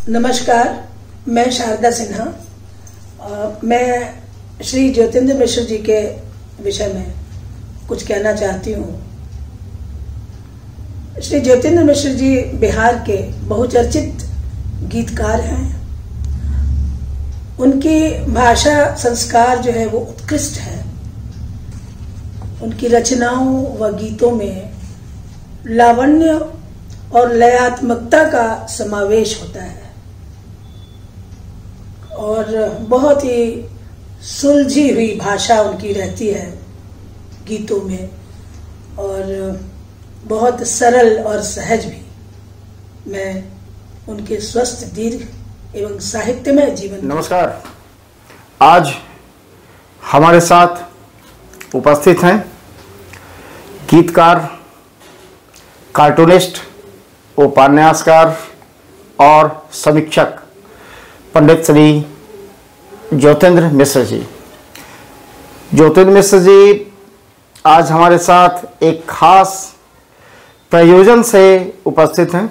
नमस्कार, मैं शारदा सिन्हा। मैं श्री ज्योतिन्द्र मिश्र जी के विषय में कुछ कहना चाहती हूँ। श्री ज्योतिन्द्र मिश्र जी बिहार के बहुचर्चित गीतकार हैं। उनकी भाषा संस्कार जो है वो उत्कृष्ट है। उनकी रचनाओं व गीतों में लावण्य और लयात्मकता का समावेश होता है और बहुत ही सुलझी हुई भाषा उनकी रहती है गीतों में और बहुत सरल और सहज भी। मैं उनके स्वस्थ, दीर्घ एवं साहित्यमय जीवन। नमस्कार, आज हमारे साथ उपस्थित हैं गीतकार, कार्टूनिस्ट, उपन्यासकार और समीक्षक पंडित श्री ज्योतिन्द्र मिश्र जी। ज्योतिन्द्र मिश्र जी आज हमारे साथ एक खास प्रयोजन से उपस्थित हैं।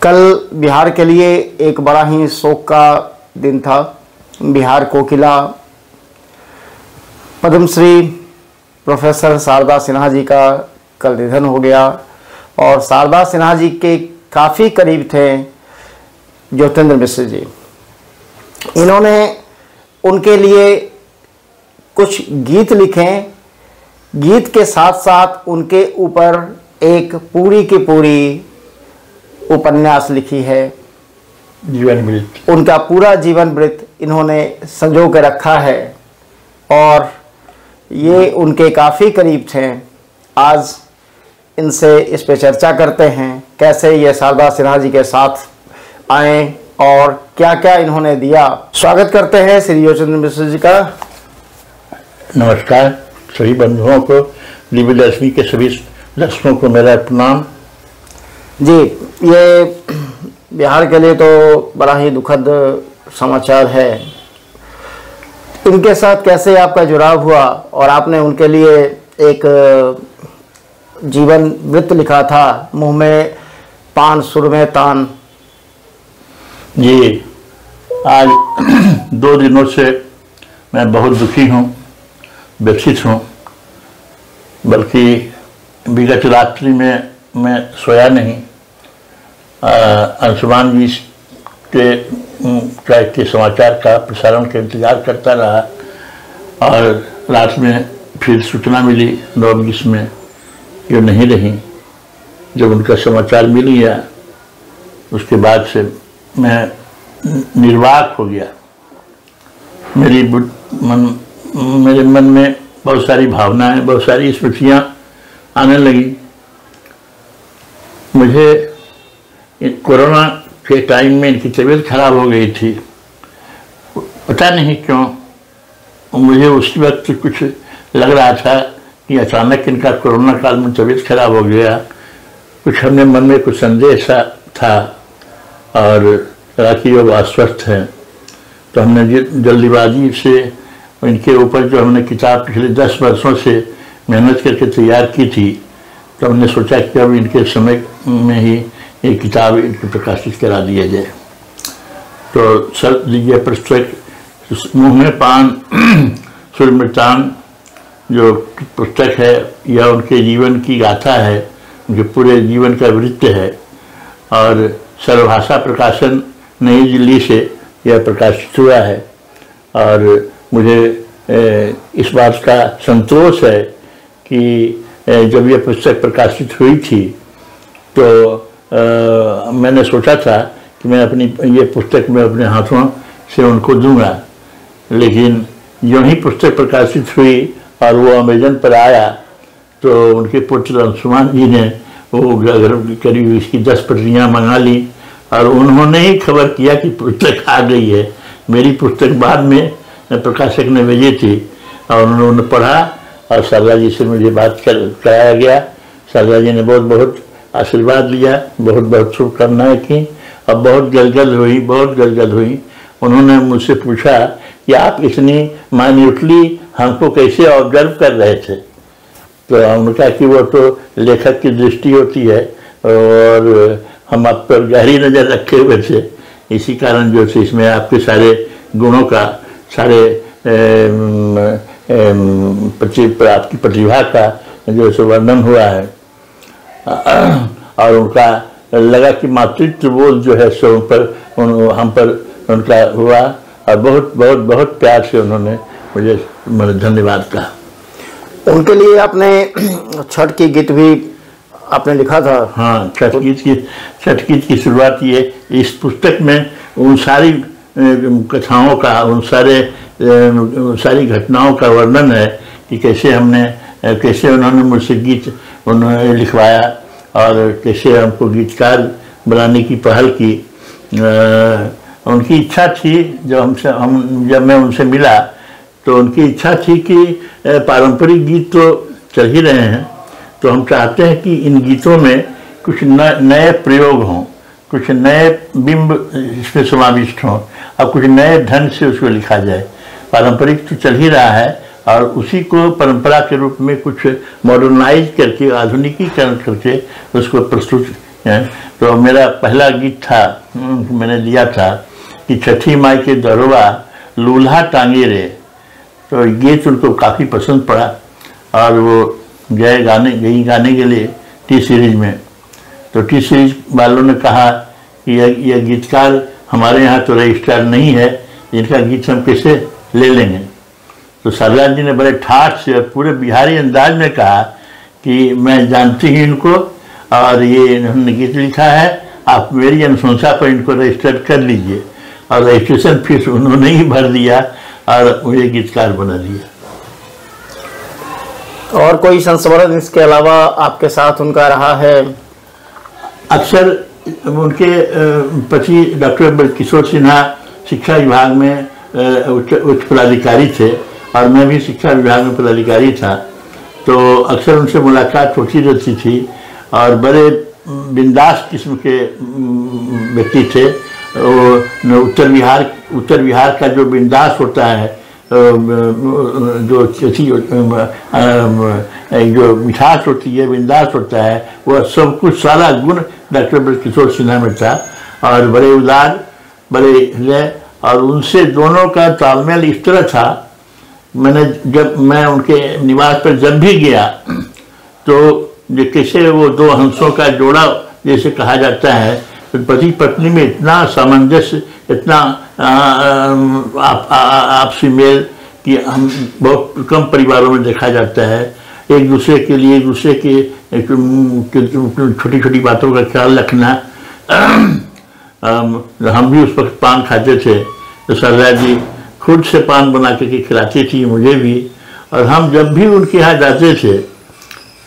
कल बिहार के लिए एक बड़ा ही शोक का दिन था। बिहार कोकिला पद्मश्री प्रोफेसर शारदा सिन्हा जी का कल निधन हो गया और शारदा सिन्हा जी के काफ़ी करीब थे ज्योतिन्द्र मिश्र जी। इन्होंने उनके लिए कुछ गीत लिखे। गीत के साथ साथ उनके ऊपर एक पूरी की पूरी उपन्यास लिखी है, जीवन वृत्त। उनका पूरा जीवन वृत्त इन्होंने संजो के रखा है और ये उनके काफ़ी करीब थे। आज इनसे इस पे चर्चा करते हैं, कैसे ये शारदा सिन्हा जी के साथ आए और क्या क्या इन्होंने दिया। स्वागत करते हैं श्री ज्योतिन्द्र मिश्र जी का। नमस्कार सभी बंधुओं को, दिव्य दर्शनी के सभी दर्शकों को मेरा प्रणाम। जी, ये बिहार के लिए तो बड़ा ही दुखद समाचार है। इनके साथ कैसे आपका जुड़ाव हुआ और आपने उनके लिए एक जीवन वृत्त लिखा था, मुंह में पान सुर में तान। जी, आज 2 दिनों से मैं बहुत दुखी हूँ, व्यथित हूँ। बल्कि विगत रात्रि में मैं सोया नहीं। अंशुमान जी के समाचार का प्रसारण का इंतजार करता रहा और रात में फिर सूचना मिली 9:20 में ये नहीं रही। जब उनका समाचार मिल गया उसके बाद से मैं निर्वाक हो गया। मेरे मन में बहुत सारी भावनाएं, बहुत सारी स्मृतियाँ आने लगी। मुझे कोरोना के टाइम में इनकी तबीयत खराब हो गई थी, पता नहीं क्यों। मुझे उस वक्त कुछ लग रहा था कि अचानक इनका कोरोना काल में तबीयत खराब हो गया। कुछ हमने मन में कुछ संदेह सा था और राखी वो अस्वस्थ हैं। तो हमने जल्दीबाजी से इनके ऊपर जो हमने किताब पिछले 10 वर्षों से मेहनत करके तैयार की थी, तो हमने सोचा कि अब इनके समय में ही ये किताब इनको प्रकाशित करा दिया जाए। तो सर ये पुस्तक मुँह में पान सुर में तान जो पुस्तक है, यह उनके जीवन की गाथा है, उनके पूरे जीवन का वृत्त है और सर्वभाषा प्रकाशन नई दिल्ली से यह प्रकाशित हुआ है। और मुझे इस बात का संतोष है कि जब यह पुस्तक प्रकाशित हुई थी तो मैंने सोचा था कि मैं अपनी ये पुस्तक में अपने हाथों से उनको दूंगा, लेकिन यूँ ही पुस्तक प्रकाशित हुई और वो अमेजन पर आया तो उनके पुत्र अंशुमान जी ने वो करीब इसकी 10 प्रतियाँ मंगा ली और उन्होंने ही खबर किया कि पुस्तक आ गई है। मेरी पुस्तक बाद में प्रकाशक ने भेजी थी और उन्होंने पढ़ा और शारदा जी से मुझे बात कराया गया। शारदा जी ने बहुत बहुत आशीर्वाद लिया, बहुत बहुत शुभकामनाएँ की और बहुत गलगल हुई। उन्होंने मुझसे पूछा कि आप इतनी माइन्यूटली हमको कैसे ऑब्जर्व कर रहे थे। तो हमने कहा कि वो तो लेखक की दृष्टि होती है और हम आप पर गहरी नज़र रखे हुए थे, इसी कारण जो है इसमें आपके सारे गुणों का, सारे आपकी प्रतिभा का जो है वर्णन हुआ है। और उनका लगा कि मातृत्व बोध जो है सो हम पर उनका हुआ, और बहुत बहुत बहुत प्यार से उन्होंने मुझे धन्यवाद कहा। उनके लिए आपने छठ की गीत भी आपने लिखा था। हाँ, छठ गीत की शुरुआत ये इस पुस्तक में उन सारी कथाओं का, उन सारी घटनाओं का वर्णन है कि कैसे उन्होंने मुझसे गीत उन्होंने लिखवाया और कैसे हमको गीतकार बनाने की पहल की। उनकी इच्छा थी, जब मैं उनसे मिला तो उनकी इच्छा थी कि पारंपरिक गीत तो चल ही रहे हैं, तो हम चाहते हैं कि इन गीतों में कुछ नए प्रयोग हों, कुछ नए बिंब इसमें समाविष्ट हों और कुछ नए ढंग से उसको लिखा जाए। पारंपरिक तो चल ही रहा है और उसी को परंपरा के रूप में कुछ मॉडर्नाइज करके, आधुनिकीकरण करके उसको प्रस्तुत है। तो मेरा पहला गीत था, मैंने दिया था कि छठी माई के दरवा लूल्हा टांगे रे। तो गीत उनको काफ़ी पसंद पड़ा और वो गए गाने के लिए टी सीरीज में। तो टी सीरीज वालों ने कहा कि यह गीतकार हमारे यहाँ तो रजिस्ट्रार नहीं है, इनका गीत हम कैसे ले लेंगे। तो सरदार जी ने बड़े ठाठ से और पूरे बिहारी अंदाज में कहा कि मैं जानती हूँ इनको और ये इन्होंने गीत लिखा है, आप मेरी अनुशंसा पर इनको रजिस्टर कर लीजिए। और रजिस्ट्रेशन फीस उन्होंने ही भर दिया और मुझे गीतकार बना दिया। और कोई संस्मरण इसके अलावा आपके साथ उनका रहा है? अक्सर उनके पति डॉक्टर किशोर सिन्हा शिक्षा विभाग में उच्च पदाधिकारी थे और मैं भी शिक्षा विभाग में पदाधिकारी था, तो अक्सर उनसे मुलाकात होती रहती थी और बड़े बिंदास किस्म के व्यक्ति थे। वो उत्तर बिहार का जो बिंदास होता है, जो मिठास होती है, बिंदास होता है, वह सब कुछ सारा गुण डॉक्टर किशोर सिन्हा में था। और बड़े उदार, बड़े हृदय, और उनसे दोनों का तालमेल इस तरह था, जब मैं उनके निवास पर जब भी गया तो कैसे वो दो हंसों का जोड़ा जैसे कहा जाता है, तो पति पत्नी में इतना सामंजस्य, इतना आपसी मेल कि हम बहुत कम परिवारों में देखा जाता है। एक दूसरे के लिए, एक दूसरे के छोटी छोटी बातों का ख्याल रखना। हम भी उस वक्त पान खाते थे तो सरदार जी खुद से पान बना के खिलाती थी मुझे भी, और हम जब भी उनके यहाँ जाते थे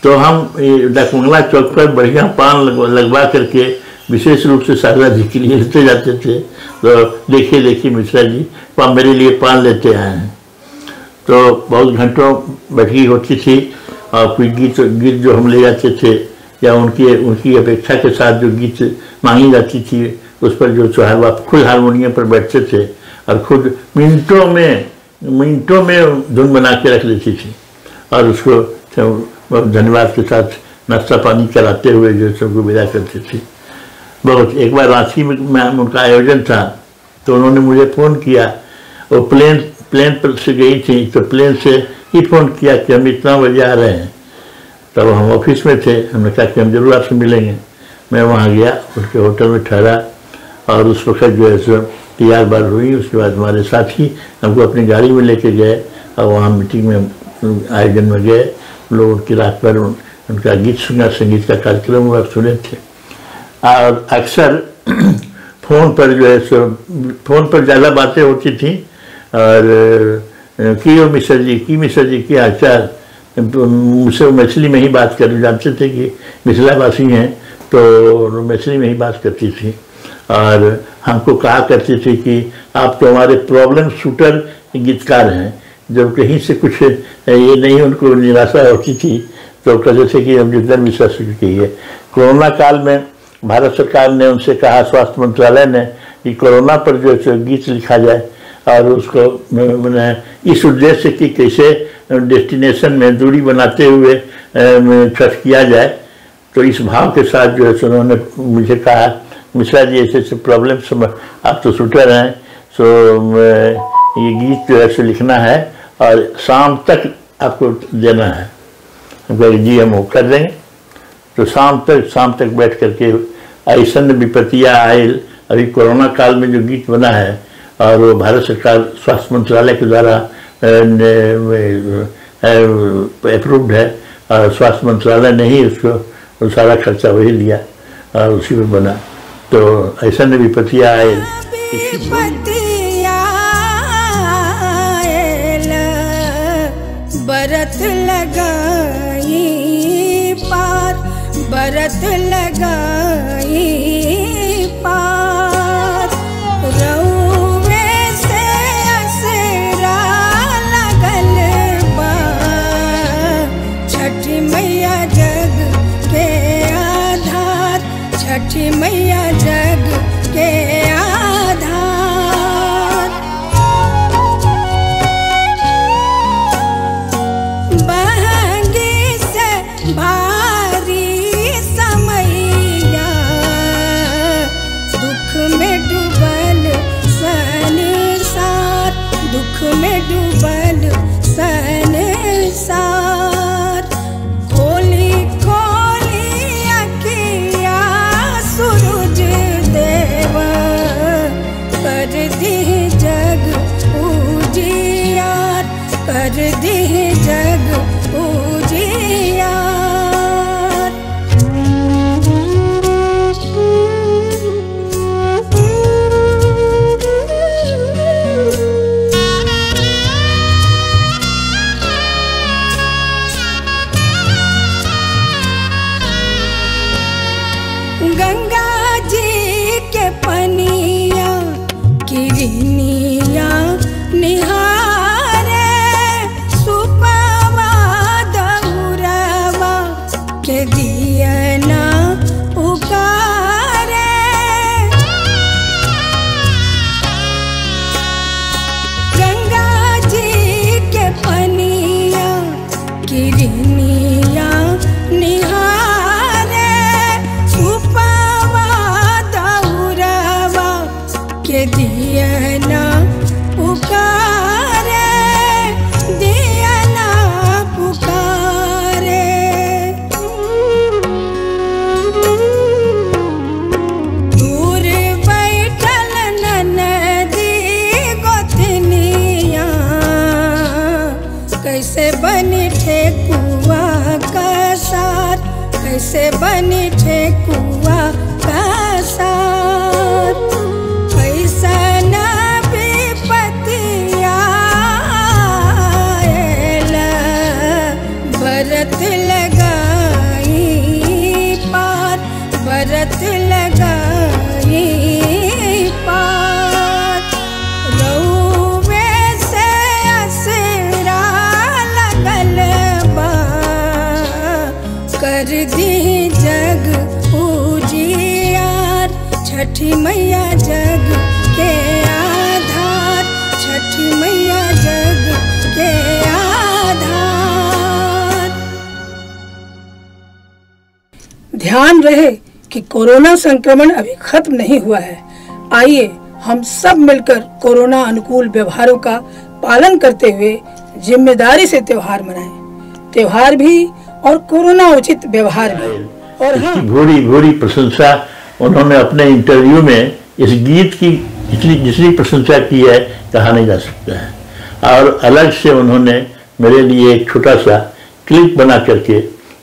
तो हम डकमंगला चौक पर बढ़िया पान लगवा करके विशेष रूप से सरदार जी के लिए लेते जाते थे। तो देखिए मिश्रा जी मेरे लिए पान लेते आए हैं। तो बहुत घंटों बैठी होती थी और कोई गीत जो हम ले जाते थे या उनकी अपेक्षा के साथ जो गीत मांगी जाती थी उस पर जो चाहे खुद हारमोनियम पर बैठते थे और खुद मिनटों में धुन बना के रख लेती थी और उसको बहुत धन्यवाद के साथ नाश्ता पानी कराते हुए जो सबको विदा करती थी। बहुत एक बार रांची में उनका आयोजन था तो उन्होंने मुझे फ़ोन किया, वो प्लेन पर से गई थी तो प्लेन से ही फ़ोन किया कि हम इतना बजे आ रहे हैं। तब हम ऑफिस में थे, हमने कहा कि हम जरूर आपसे मिलेंगे। मैं वहाँ गया, उसके होटल में ठहरा और उस वक्त जो है सो तैयार बार हुई। उसके बाद हमारे साथी हमको अपनी गाड़ी में लेके गए और वहाँ मीटिंग में आयोजन में गए। लोग उनकी रात भर उनका गीत सुना, संगीत का कार्यक्रम हुआ, सुने थे। और अक्सर फ़ोन पर जो है सो फ़ोन पर ज़्यादा बातें होती थी और मिश्र जी की आचार मुझसे मैथिली में ही बात कर, जानते थे कि मिथिलावासी हैं तो मैथिली में ही बात करती थी और हमको कहा करती थी कि आप तो हमारे प्रॉब्लम शूटर गीतकार हैं। जब कहीं से कुछ ये नहीं उनको निराशा होती थी तो कहते थे कि हम जितना विश्वास कीजिए। कोरोना काल में भारत सरकार ने उनसे कहा, स्वास्थ्य मंत्रालय ने, कि कोरोना पर जो गीत लिखा जाए और उसको मैंने इस उद्देश्य की कैसे डेस्टिनेशन में दूरी बनाते हुए छठ किया जाए। तो इस भाव के साथ जो है उन्होंने मुझे कहा, मिश्रा जी ऐसे ऐसे प्रॉब्लम आप तो शूटर हैं, सो ये गीत जो है सो लिखना है और शाम तक आपको देना है। हम कहे जी हम वो कर देंगे। तो शाम तक बैठ करके ऐसन विपत्तियाँ आए। अभी कोरोना काल में जो गीत बना है और वो भारत सरकार स्वास्थ्य मंत्रालय के द्वारा अप्रूव्ड है और स्वास्थ्य मंत्रालय ने ही उसको सारा खर्चा वही लिया और उसी में बना। तो ऐसा ने विपत्तियाँ आए, बरत लगाई पार, बरत लगाई पार, रउवे से असरा लगल बा, छठी मैया जग के आधार, छठी मैया जग के आधार। बहंगी से भारी समैया, दुख में डूबल संसार, दुख में डूबल संसार। खोली खोली अखिया सूरज देवा, कर दी जग उजियार, कर दी जग उजियार। गंगा जी के पनिया किरनिया निहारे, सुपवा दौरवा के दियना उकारे। गंगा जी के पनिया किरनिया निहारे, सुपवा दौरवा के दियना पुकारे, दियना पुकारे। दूर बैठल ननदी गोतनिया, कैसे बनी ठेकुआ का साथ, कैसे बनी ठेकुआ का साथ। कैसन विपत्तियाँ आएला, बरत लगाई पार, बरत लगाई पार, रउवे से असरा लगल बा, कर दी जग उजियार, छठी मैया जग के आधार, छठी मैया जग के आधार। ध्यान रहे कि कोरोना संक्रमण अभी खत्म नहीं हुआ है। आइए हम सब मिलकर कोरोना अनुकूल व्यवहारों का पालन करते हुए जिम्मेदारी से त्योहार मनाएं। त्योहार भी और कोरोना उचित व्यवहार भी। और हाँ, भूरी भूरी प्रशंसा उन्होंने अपने इंटरव्यू में इस गीत की जितनी प्रशंसा की है कहा नहीं जा सकता है। और अलग से उन्होंने मेरे लिए एक छोटा सा क्लिप बना करके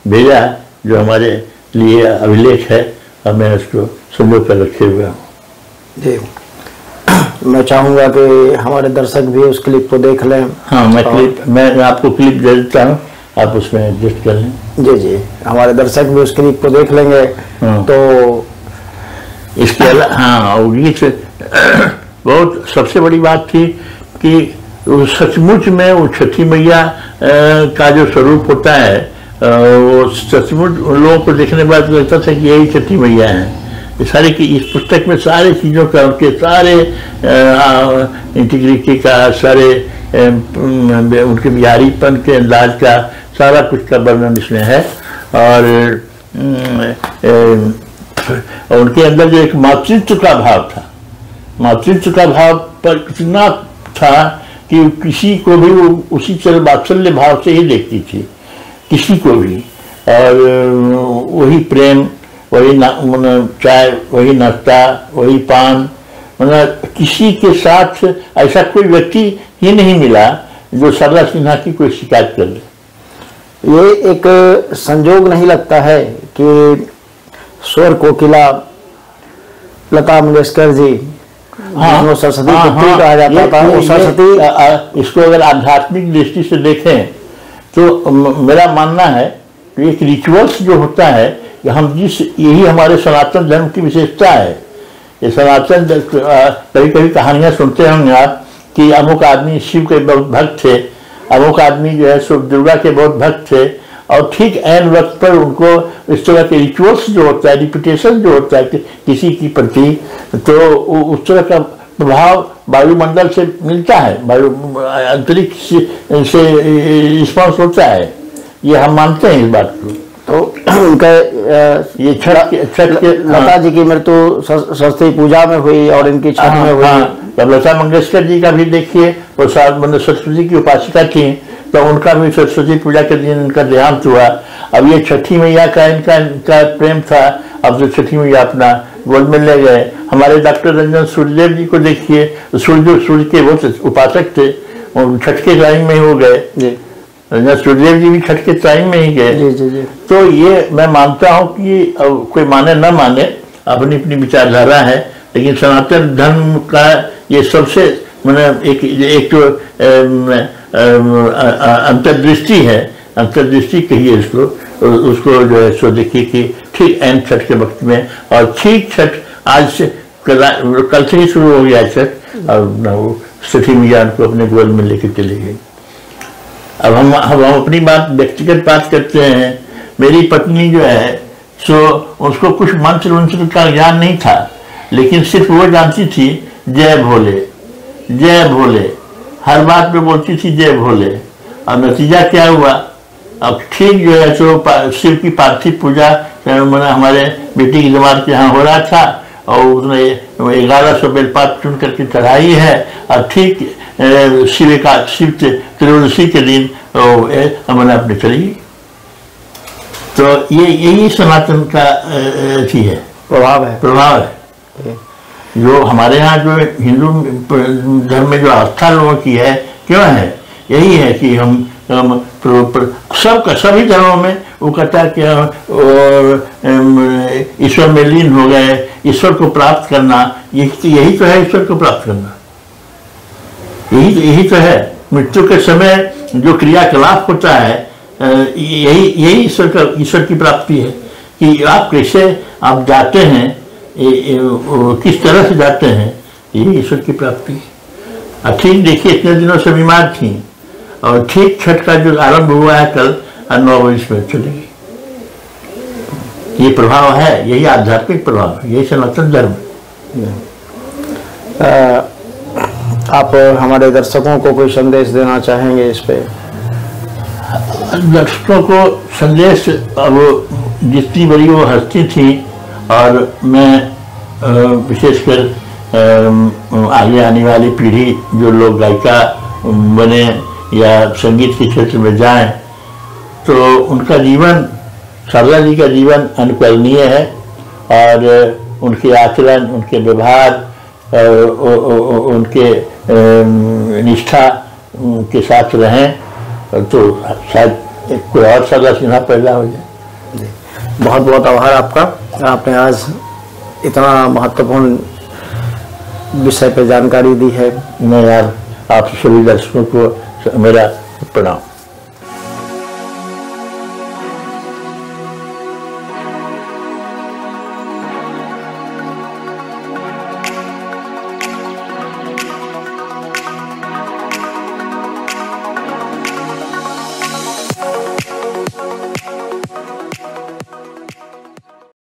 भेजा जो हमारे लिए अभिलेख है और मैं उसको संजो कर रखे हुए हूँ। जी, मैं चाहूँगा कि हमारे दर्शक भी उस क्लिप को देख लें। हाँ, मैं आपको क्लिप दे देता हूँ, आप उसमें एडजस्ट कर लें। जी जी, हमारे दर्शक भी उस क्लिप को देख लेंगे। तो इसके अलावा हाँ, वो गीत बहुत सबसे बड़ी बात थी कि सचमुच में वो छठी मैया का जो स्वरूप होता है वो सचमुच लोगों को देखने के बाद लगता था कि यही छठी मैया है। सारे की इस पुस्तक में सारे चीज़ों का, उनके सारे इंटीग्रिटी का, सारे उनके बिहारीपन के अंदाज का सारा कुछ का वर्णन इसमें है। और उनके अंदर जो एक मातृत्व का भाव था, मातृत्व का भाव पर कितना था कि किसी को भी वो उसी तरह वात्सल्य भाव से ही देखती थी, किसी को भी। और वही प्रेम, वही चाय, वही नाश्ता, वही पान, मतलब किसी के साथ ऐसा कोई व्यक्ति ही नहीं मिला जो शारदा सिन्हा की कोई शिकायत कर ले। ये एक संजोग नहीं लगता है कि स्वर कोकिला लता मंगेशकर जी, हाँ, सरस्वती पुत्री कहा जाता था, वो सरस्वती। इसको अगर आध्यात्मिक दृष्टि से देखें तो मेरा मानना है कि एक रिचुअल्स जो होता है कि हम यही हमारे सनातन धर्म की विशेषता है। ये सनातन कभी कभी कहानियां सुनते होंगे आप कि अमुक आदमी शिव के बहुत भक्त थे, अमुक आदमी जो है सो दुर्गा के बहुत भक्त थे, और ठीक ऐन वक्त पर उनको इस तरह के रिचुअल्स जो होता है, रिपीटेशन जो होता है किसी की प्रति, तो उस तरह का प्रभाव वायुमंडल से मिलता है, अंतरिक्ष से रिस्पॉन्स होता है, ये हम मानते हैं इस बात को। तो उनका ये छठ के लता जी की मृत्यु सरस्वती पूजा में हुई और इनकी छठ में हुई। तब लता मंगेशकर जी का भी देखिए, वो सरस्वती की उपासिका थी, तो उनका भी सरस्वती पूजा के दिन इनका देहांत हुआ। अब ये छठी मैया का इनका प्रेम था, अब तो छठी मैया अपना गोद में ले गए। हमारे डॉक्टर रंजन सूर्यदेव जी को देखिए, सूर्य के बहुत उपासक थे, छठ के टाइम में हो गए। रंजन सूर्यदेव जी भी छठ के टाइम में ही गए। तो ये मैं मानता हूँ कि कोई माने न माने, अपनी अपनी विचारधारा है, लेकिन सनातन धर्म का ये सबसे मतलब एक जो अंतर्दृष्टि है, अंतर्दृष्टि कहिए इसको, उसको जो है सो देखिए कि ठीक एन छठ के वक्त में, और ठीक छठ आज से कल से ही शुरू हो गया छठ, और वो छठी मैया को अपने गोद में लेकर चली गई। अब हम अपनी बात, व्यक्तिगत बात करते हैं। मेरी पत्नी जो है सो उसको कुछ मंत्र का ज्ञान नहीं था, लेकिन सिर्फ वो जानती थी जय भोले, जय भोले, हर बात में बोलती थी जय भोले। और नतीजा क्या हुआ, अब ठीक जो है सो शिव की पार्थिव पूजा हमारे बेटी की जमात के यहाँ हो रहा था, और उसने 1100 बेलपात चुन करके चढ़ाई है, और ठीक शिव त्रयोदशी के दिन मैंने अपने चली। तो ये यही सनातन का है, प्रभाव है जो हमारे यहाँ जो हिंदू धर्म में जो आस्था लोगों की है, क्यों है, यही है कि हम सभी धर्मों में वो कहता है कि ईश्वर में लीन हो गए, ईश्वर को प्राप्त करना, यही तो है ईश्वर को प्राप्त करना, यही तो है। मृत्यु के समय जो क्रियाकलाप होता है, यही ईश्वर की प्राप्ति है कि आप कैसे आप जाते हैं, किस तरह से जाते हैं, यही ईश्वर की प्राप्ति है। ठीक देखिए, इतने दिनों से बीमार थी, और ठीक छठ का जो आरंभ हुआ है कल 9 बजे में चलेगी। ये प्रभाव है, यही आध्यात्मिक प्रभाव है, यही सनातन धर्म। आप हमारे दर्शकों को कोई संदेश देना चाहेंगे इस पे? दर्शकों को संदेश, अब जितनी बड़ी वो हस्ती थी, और मैं विशेषकर आगे आने वाली पीढ़ी जो लोग गायिका बने या संगीत के क्षेत्र में जाएं, तो उनका जीवन, शारदा जी का जीवन अनुकरणीय है, और उनके आचरण, उनके व्यवहार, उनके निष्ठा के साथ रहें, तो शायद कोई और शारदा सिन्हा पैदा हो जाए। बहुत बहुत आभार आपका, आपने आज इतना महत्वपूर्ण विषय पर जानकारी दी है। मैं यार आप सभी दर्शकों को मेरा प्रणाम।